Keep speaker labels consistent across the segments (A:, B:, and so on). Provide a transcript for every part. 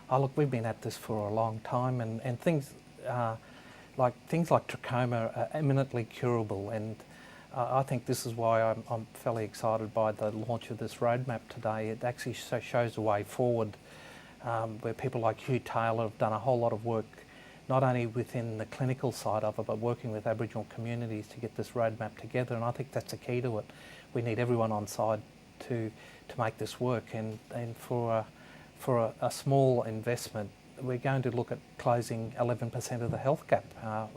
A: Oh look, we've been at this for a long time, and things like trachoma are eminently curable, and I think this is why I'm fairly excited by the launch of this roadmap today. It actually shows a way forward where people like Hugh Taylor have done a whole lot of work, not only within the clinical side of it, but working with Aboriginal communities to get this roadmap together, and I think that's the key to it. We need everyone on side to make this work, and for a small investment, we're going to look at closing 11% of the health gap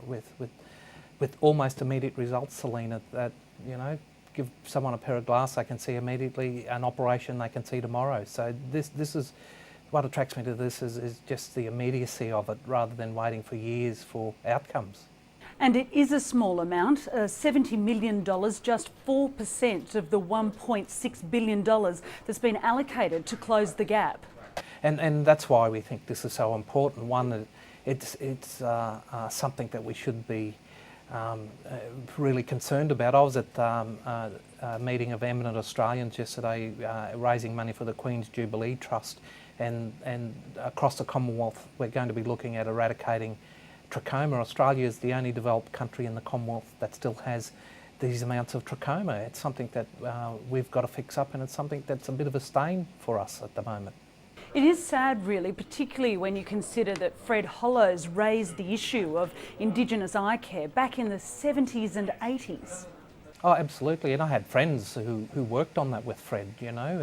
A: with almost immediate results, Celina, that, you know, give someone a pair of glasses they can see immediately, an operation they can see tomorrow. So this is what attracts me to this is just the immediacy of it rather than waiting for years for outcomes.
B: And it is a small amount, $70 million, just 4% of the $1.6 billion that's been allocated to close the gap.
A: And that's why we think this is so important. One, it's something that we should be really concerned about. I was at a meeting of eminent Australians yesterday raising money for the Queen's Jubilee Trust, and across the Commonwealth we're going to be looking at eradicating trachoma. Australia is the only developed country in the Commonwealth that still has these amounts of trachoma. It's something that we've got to fix up, and it's something that's a bit of a stain for us at the moment.
B: It is sad, really, particularly when you consider that Fred Hollows raised the issue of Indigenous eye care back in the 70s and 80s.
A: Oh, absolutely, and I had friends who worked on that with Fred, you know,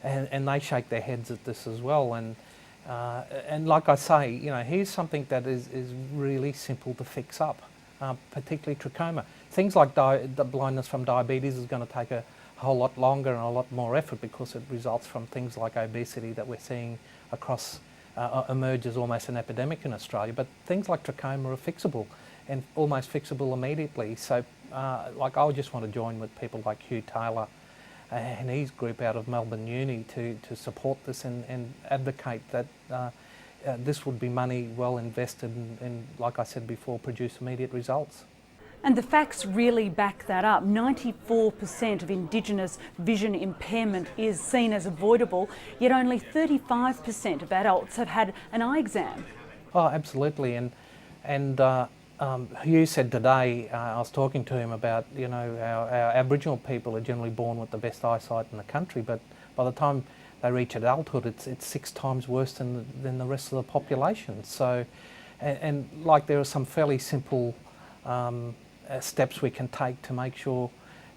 A: and they shake their heads at this as well. And like I say, you know, here's something that is really simple to fix up, particularly trachoma. Things like the blindness from diabetes is going to take a whole lot longer and a lot more effort because it results from things like obesity that we're seeing across, emerge as almost an epidemic in Australia. But things like trachoma are fixable and almost fixable immediately. So like I just want to join with people like Hugh Taylor and his group out of Melbourne Uni to support this and advocate that this would be money well invested and, like I said before, produce immediate results.
B: And the facts really back that up. 94% of Indigenous vision impairment is seen as avoidable, yet only 35% of adults have had an eye exam.
A: Oh, absolutely. And Hugh said today, I was talking to him about, you know, our Aboriginal people are generally born with the best eyesight in the country, but by the time they reach adulthood, it's 6 times worse than the rest of the population. So, and like there are some fairly simple steps we can take to make sure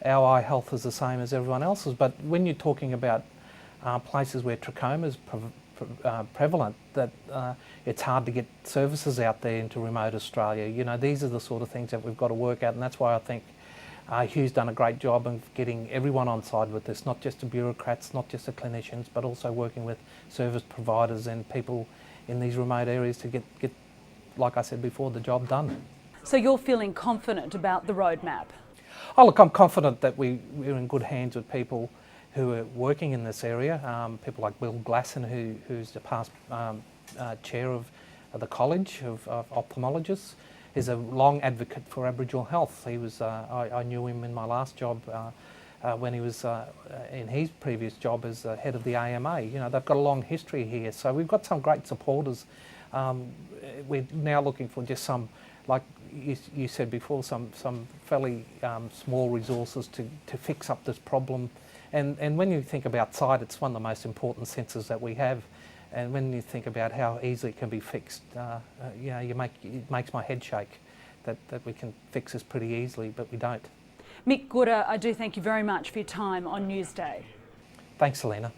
A: our eye health is the same as everyone else's. But when you're talking about places where trachoma is prevalent, that it's hard to get services out there into remote Australia. You know, these are the sort of things that we've got to work out, and that's why I think Hugh's done a great job of getting everyone on side with this, not just the bureaucrats, not just the clinicians, but also working with service providers and people in these remote areas to get, like I said before, the job done.
B: So you're feeling confident about the roadmap?
A: Oh look, I'm confident that we're in good hands with people who are working in this area. People like Will Glasson, who's the past chair of the College of Ophthalmologists, is a long advocate for Aboriginal health. He was, I knew him in my last job when he was in his previous job as head of the AMA. You know, they've got a long history here, so we've got some great supporters. We're now looking for just some, like you said before, some fairly small resources to fix up this problem. And when you think about sight, it's one of the most important senses that we have. And when you think about how easily it can be fixed, you know, it makes my head shake that we can fix this pretty easily, but we don't.
B: Mick, Gooda, I do thank you very much for your time on Newsday.
A: Thanks, Celina.